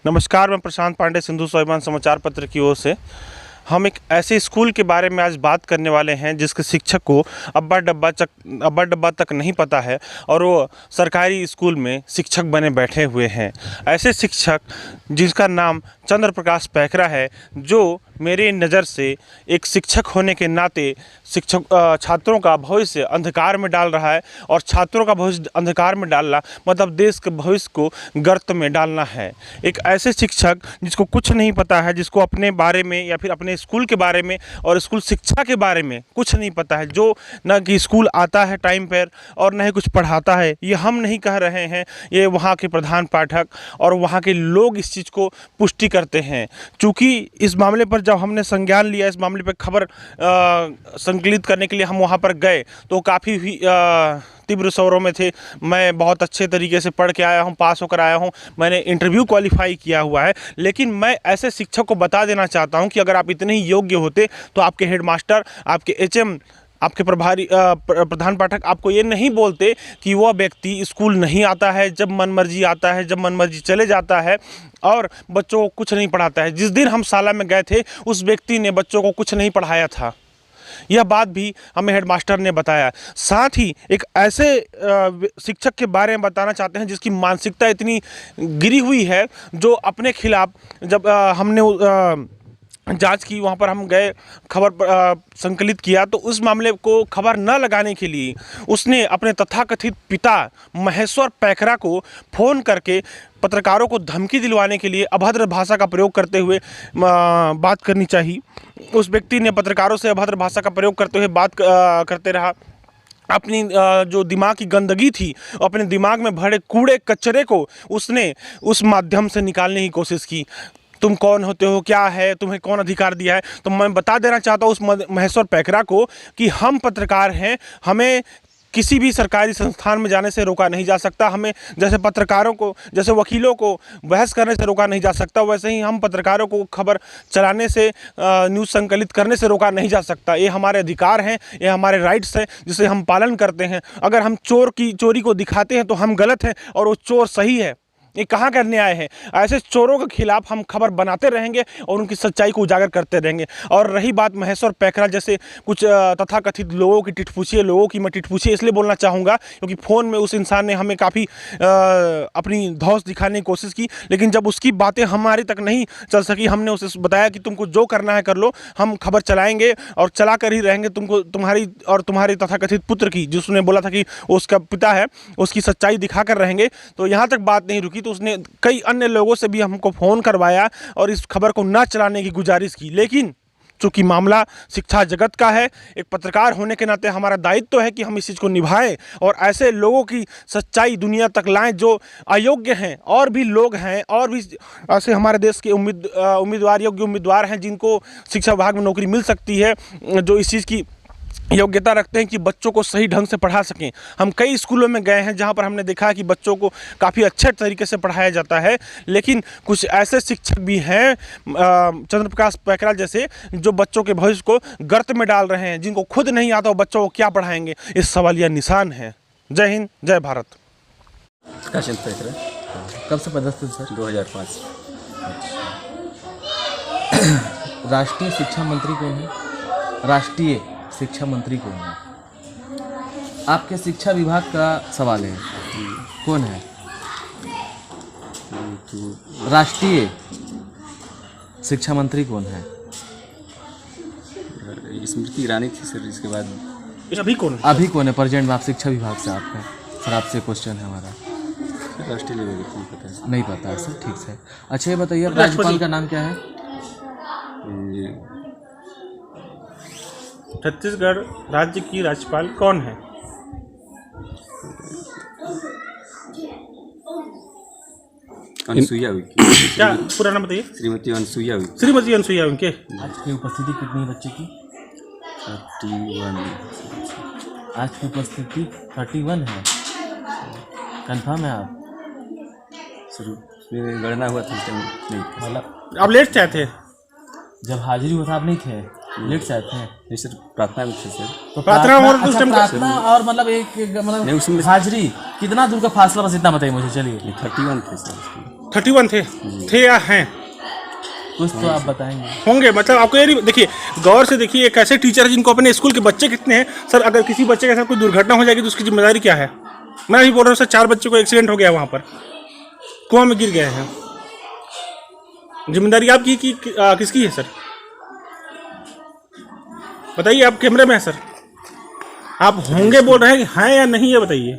नमस्कार, मैं प्रशांत पांडे, सिंधु स्वाभिमान समाचार पत्र की ओर से। हम एक ऐसे स्कूल के बारे में आज बात करने वाले हैं जिसके शिक्षक को अब्बा डब्बा तक नहीं पता है और वो सरकारी स्कूल में शिक्षक बने बैठे हुए हैं। ऐसे शिक्षक जिसका नाम चंद्र प्रकाश पैकरा है, जो मेरी नज़र से एक शिक्षक होने के नाते छात्रों का भविष्य अंधकार में डाल रहा है। और छात्रों का भविष्य अंधकार में डालना मतलब देश के भविष्य को गर्त में डालना है। एक ऐसे शिक्षक जिसको कुछ नहीं पता है, जिसको अपने बारे में या फिर अपने स्कूल के बारे में और स्कूल शिक्षा के बारे में कुछ नहीं पता है, जो न कि स्कूल आता है टाइम पर और न ही कुछ पढ़ाता है। ये हम नहीं कह रहे हैं, ये वहाँ के प्रधान पाठक और वहाँ के लोग इस चीज़ को पुष्टि करते हैं। चूँकि इस मामले पर जब हमने संज्ञान लिया, इस मामले पर खबर संकलित करने के लिए हम वहाँ पर गए तो काफ़ी तीव्र स्वरों में थे। मैं बहुत अच्छे तरीके से पढ़ के आया हूँ, पास होकर आया हूँ, मैंने इंटरव्यू क्वालिफाई किया हुआ है। लेकिन मैं ऐसे शिक्षक को बता देना चाहता हूँ कि अगर आप इतने ही योग्य होते तो आपके हेडमास्टर, आपके एचएम, आपके प्रभारी प्रधान पाठक आपको ये नहीं बोलते कि वह व्यक्ति स्कूल नहीं आता है, जब मनमर्जी आता है, जब मनमर्जी चले जाता है और बच्चों को कुछ नहीं पढ़ाता है। जिस दिन हम शाला में गए थे उस व्यक्ति ने बच्चों को कुछ नहीं पढ़ाया था। यह बात भी हमें हेडमास्टर ने बताया। साथ ही एक ऐसे शिक्षक के बारे में बताना चाहते हैं जिसकी मानसिकता इतनी गिरी हुई है, जो अपने खिलाफ जब हमने जांच की, वहाँ पर हम गए, खबर संकलित किया, तो उस मामले को खबर न लगाने के लिए उसने अपने तथाकथित पिता महेश्वर पैकरा को फ़ोन करके पत्रकारों को धमकी दिलवाने के लिए अभद्र भाषा का प्रयोग करते हुए बात करनी चाहिए। उस व्यक्ति ने पत्रकारों से अभद्र भाषा का प्रयोग करते हुए बात करते रहा। अपनी जो दिमाग की गंदगी थी, अपने दिमाग में भरे कूड़े कचरे को उसने उस माध्यम से निकालने की कोशिश की। तुम कौन होते हो, क्या है, तुम्हें कौन अधिकार दिया है? तो मैं बता देना चाहता हूँ उस महेश्वर पैकरा को कि हम पत्रकार हैं, हमें किसी भी सरकारी संस्थान में जाने से रोका नहीं जा सकता। हमें जैसे पत्रकारों को, जैसे वकीलों को बहस करने से रोका नहीं जा सकता, वैसे ही हम पत्रकारों को खबर चलाने से, न्यूज़ संकलित करने से रोका नहीं जा सकता। ये हमारे अधिकार हैं, ये हमारे राइट्स हैं, जिसे हम पालन करते हैं। अगर हम चोरी को दिखाते हैं तो हम गलत हैं और वो चोर सही है। ये कहाँ का न्याय है? ऐसे चोरों के खिलाफ हम खबर बनाते रहेंगे और उनकी सच्चाई को उजागर करते रहेंगे। और रही बात महेश्वर पैकरा जैसे कुछ तथाकथित लोगों की टिटपूछिए, लोगों की मैं टिटपूछिए इसलिए बोलना चाहूँगा क्योंकि फ़ोन में उस इंसान ने हमें काफ़ी अपनी धौंस दिखाने की कोशिश की, लेकिन जब उसकी बातें हमारे तक नहीं चल सकी, हमने उसे बताया कि तुमको जो करना है कर लो, हम खबर चलाएँगे और चला कर ही रहेंगे। तुमको तुम्हारी और तुम्हारे तथाकथित पुत्र की, जिसने बोला था कि उसका पिता है, उसकी सच्चाई दिखा कर रहेंगे। तो यहाँ तक बात नहीं रुकी, तो उसने कई अन्य लोगों से भी हमको फ़ोन करवाया और इस खबर को ना चलाने की गुजारिश की। लेकिन चूँकि मामला शिक्षा जगत का है, एक पत्रकार होने के नाते हमारा दायित्व है कि हम इस चीज़ को निभाएं और ऐसे लोगों की सच्चाई दुनिया तक लाएं जो अयोग्य हैं। और भी लोग हैं, और भी ऐसे हमारे देश के उम्मीदवार, योग्य उम्मीदवार हैं जिनको शिक्षा विभाग में नौकरी मिल सकती है, जो इस चीज़ की योग्यता रखते हैं कि बच्चों को सही ढंग से पढ़ा सकें। हम कई स्कूलों में गए हैं जहां पर हमने देखा है कि बच्चों को काफ़ी अच्छे तरीके से पढ़ाया जाता है, लेकिन कुछ ऐसे शिक्षक भी हैं चंद्र प्रकाश पैकरा जैसे, जो बच्चों के भविष्य को गर्त में डाल रहे हैं। जिनको खुद नहीं आता वो बच्चों को क्या पढ़ाएंगे? इस सवालिया निशान है। जय हिंद, जय भारत। प्रकाश पैकरा कब से पदस्थ सर? 2005। राष्ट्रीय शिक्षा मंत्री कौन है? राष्ट्रीय शिक्षा मंत्री कौन है? आपके शिक्षा विभाग का सवाल है, कौन है राष्ट्रीय शिक्षा मंत्री? कौन है? स्मृति ईरानी थी सर, इसके बाद अभी कौन है प्रेजेंट में? आप शिक्षा विभाग से आप हैं सर, आपसे क्वेश्चन है हमारा। राष्ट्रीय लेवल की पता है? नहीं पता है सर, ठीक है। अच्छा ये बताइए, राज्यपाल का नाम क्या है? छत्तीसगढ़ राज्य की राज्यपाल कौन है? अनसुईया क्या पूरा नाम बताइए? श्रीमती अनसुईया। श्रीमती अनसुईया उनके। आज की उपस्थिति कितनी बच्चे की? 31। आज की उपस्थिति 31 है। कंफर्म है आप? शुरू में गणना हुआ था, नहीं मतलब आप लेट से आए थे? जब हाजिरी हुआ था आप नहीं थे, लेट से आए थे? नहीं सर, प्रार्थना में थे सर। तो प्रार्थना और मतलब एक मतलब हाजिरी कितना दूर का फासला, बस इतना बताइए मुझे। चलिए 31 थे सर। 31 थे या हैं? कुछ तो आप बताएंगे। होंगे, मतलब आपको ये नहीं, देखिए गौर से देखिए, एक ऐसे टीचर है जिनको अपने स्कूल के बच्चे कितने हैं सर, अगर किसी बच्चे के साथ कोई दुर्घटना हो जाएगी तो उसकी जिम्मेदारी क्या है? मैं भी बोल रहा हूँ सर, 4 बच्चों को एक्सीडेंट हो गया वहाँ पर, कुआं में गिर गए हैं, जिम्मेदारी आपकी किसकी है सर? बताइए, आप कैमरे में है सर, आप होंगे बोल रहे हैं, हैं या नहीं, ये बताइए।